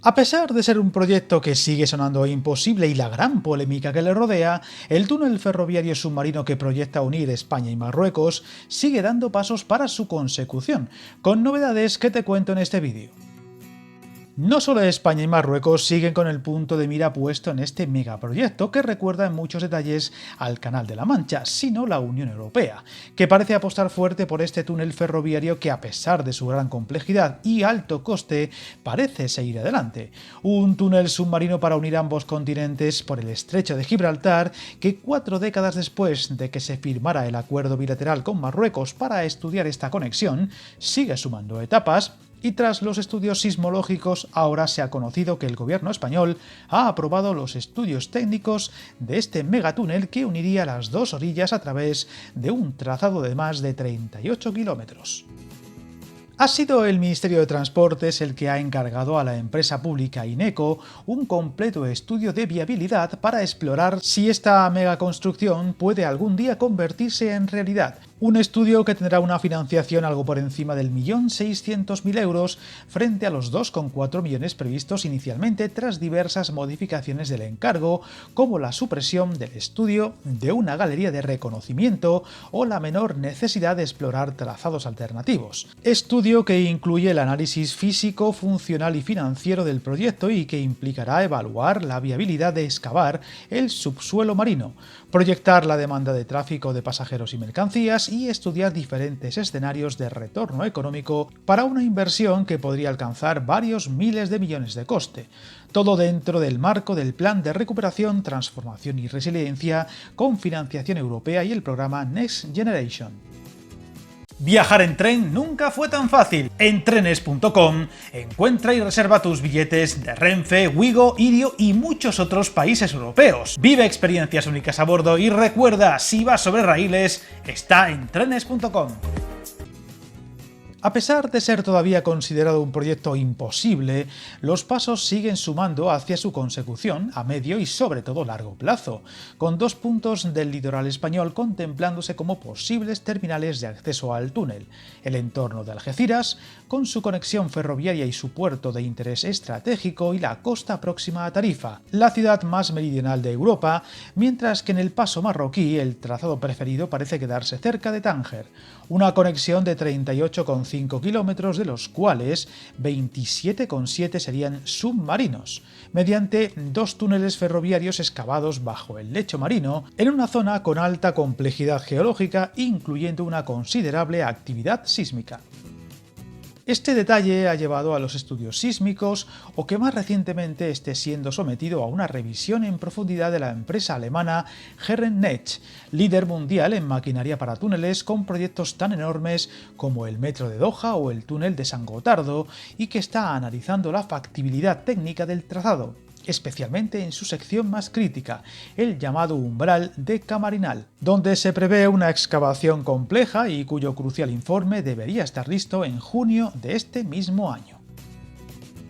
A pesar de ser un proyecto que sigue sonando imposible y la gran polémica que le rodea, el túnel ferroviario submarino que proyecta unir España y Marruecos sigue dando pasos para su consecución, con novedades que te cuento en este vídeo. No solo España y Marruecos siguen con el punto de mira puesto en este megaproyecto que recuerda en muchos detalles al Canal de la Mancha, sino la Unión Europea, que parece apostar fuerte por este túnel ferroviario que, a pesar de su gran complejidad y alto coste, parece seguir adelante. Un túnel submarino para unir ambos continentes por el estrecho de Gibraltar que 4 décadas después de que se firmara el acuerdo bilateral con Marruecos para estudiar esta conexión, sigue sumando etapas. Y tras los estudios sismológicos, ahora se ha conocido que el gobierno español ha aprobado los estudios técnicos de este megatúnel que uniría las dos orillas a través de un trazado de más de 38 kilómetros. Ha sido el Ministerio de Transportes el que ha encargado a la empresa pública Ineco un completo estudio de viabilidad para explorar si esta megaconstrucción puede algún día convertirse en realidad. Un estudio que tendrá una financiación algo por encima del 1.600.000 euros frente a los 2,4 millones previstos inicialmente tras diversas modificaciones del encargo, como la supresión del estudio de una galería de reconocimiento o la menor necesidad de explorar trazados alternativos. Estudio que incluye el análisis físico, funcional y financiero del proyecto y que implicará evaluar la viabilidad de excavar el subsuelo marino, proyectar la demanda de tráfico de pasajeros y mercancías y estudiar diferentes escenarios de retorno económico para una inversión que podría alcanzar varios miles de millones de coste. Todo dentro del marco del Plan de Recuperación, Transformación y Resiliencia con financiación europea y el programa Next Generation. Viajar en tren nunca fue tan fácil. En trenes.com encuentra y reserva tus billetes de Renfe, Wigo, Irio y muchos otros países europeos. Vive experiencias únicas a bordo y recuerda, si vas sobre raíles, está en trenes.com. A pesar de ser todavía considerado un proyecto imposible, los pasos siguen sumando hacia su consecución a medio y sobre todo largo plazo, con 2 puntos del litoral español contemplándose como posibles terminales de acceso al túnel: el entorno de Algeciras, con su conexión ferroviaria y su puerto de interés estratégico, y la costa próxima a Tarifa, la ciudad más meridional de Europa, mientras que en el paso marroquí el trazado preferido parece quedarse cerca de Tánger, una conexión de 38,5 kilómetros, de los cuales 27,7 serían submarinos, mediante 2 túneles ferroviarios excavados bajo el lecho marino en una zona con alta complejidad geológica, incluyendo una considerable actividad sísmica. Este detalle ha llevado a los estudios sísmicos, o que más recientemente esté siendo sometido a una revisión en profundidad de la empresa alemana Herrennet, líder mundial en maquinaria para túneles con proyectos tan enormes como el metro de Doha o el túnel de San Gotardo, y que está analizando la factibilidad técnica del trazado, especialmente en su sección más crítica, el llamado umbral de Camarinal, donde se prevé una excavación compleja y cuyo crucial informe debería estar listo en junio de este mismo año.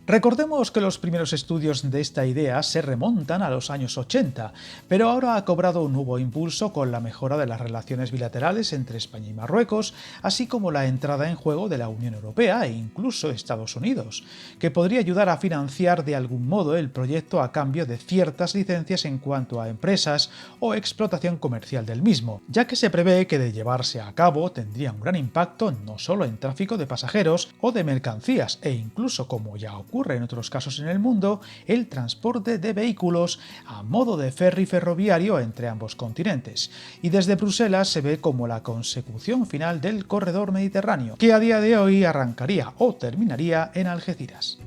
Recordemos que los primeros estudios de esta idea se remontan a los años 80, pero ahora ha cobrado un nuevo impulso con la mejora de las relaciones bilaterales entre España y Marruecos, así como la entrada en juego de la Unión Europea e incluso Estados Unidos, que podría ayudar a financiar de algún modo el proyecto a cambio de ciertas licencias en cuanto a empresas o explotación comercial del mismo, ya que se prevé que, de llevarse a cabo, tendría un gran impacto no solo en tráfico de pasajeros o de mercancías e incluso, como ya ocurre en otros casos en el mundo, el transporte de vehículos a modo de ferry ferroviario entre ambos continentes, y desde Bruselas se ve como la consecución final del corredor mediterráneo, que a día de hoy arrancaría o terminaría en Algeciras.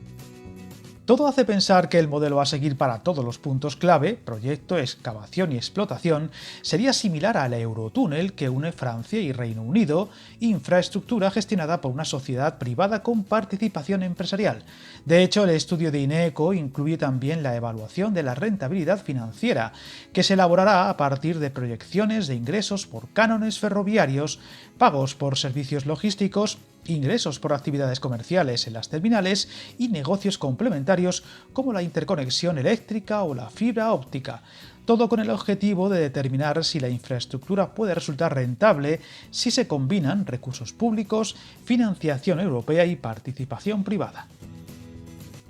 Todo hace pensar que el modelo a seguir para todos los puntos clave, proyecto, excavación y explotación, sería similar al Eurotúnel que une Francia y Reino Unido, infraestructura gestionada por una sociedad privada con participación empresarial. De hecho, el estudio de Ineco incluye también la evaluación de la rentabilidad financiera, que se elaborará a partir de proyecciones de ingresos por cánones ferroviarios, pagos por servicios logísticos, ingresos por actividades comerciales en las terminales y negocios complementarios como la interconexión eléctrica o la fibra óptica, todo con el objetivo de determinar si la infraestructura puede resultar rentable si se combinan recursos públicos, financiación europea y participación privada.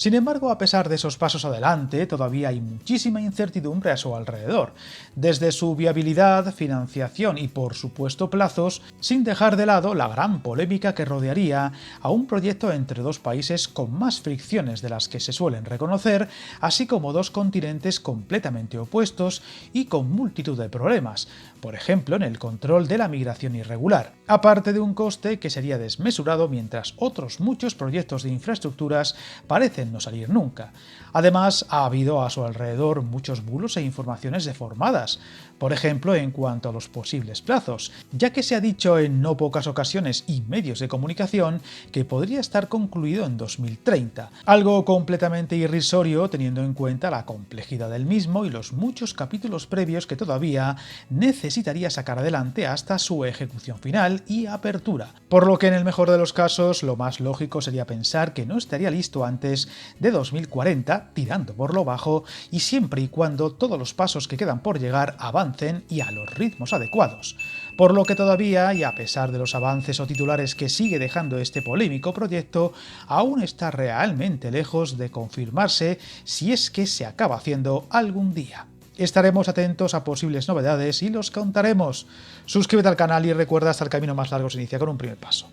Sin embargo, a pesar de esos pasos adelante, todavía hay muchísima incertidumbre a su alrededor, desde su viabilidad, financiación y por supuesto plazos, sin dejar de lado la gran polémica que rodearía a un proyecto entre dos países con más fricciones de las que se suelen reconocer, así como dos continentes completamente opuestos y con multitud de problemas, por ejemplo en el control de la migración irregular, aparte de un coste que sería desmesurado mientras otros muchos proyectos de infraestructuras parecen no salir nunca. Además, ha habido a su alrededor muchos bulos e informaciones deformadas, por ejemplo en cuanto a los posibles plazos, ya que se ha dicho en no pocas ocasiones y medios de comunicación que podría estar concluido en 2030, algo completamente irrisorio teniendo en cuenta la complejidad del mismo y los muchos capítulos previos que todavía necesitaría sacar adelante hasta su ejecución final y apertura, por lo que en el mejor de los casos lo más lógico sería pensar que no estaría listo antes de 2040, tirando por lo bajo, y siempre y cuando todos los pasos que quedan por llegar avancen y a los ritmos adecuados. Por lo que todavía, y a pesar de los avances o titulares que sigue dejando este polémico proyecto, aún está realmente lejos de confirmarse si es que se acaba haciendo algún día. Estaremos atentos a posibles novedades y los contaremos. Suscríbete al canal y recuerda hasta el camino más largo se inicia con un primer paso.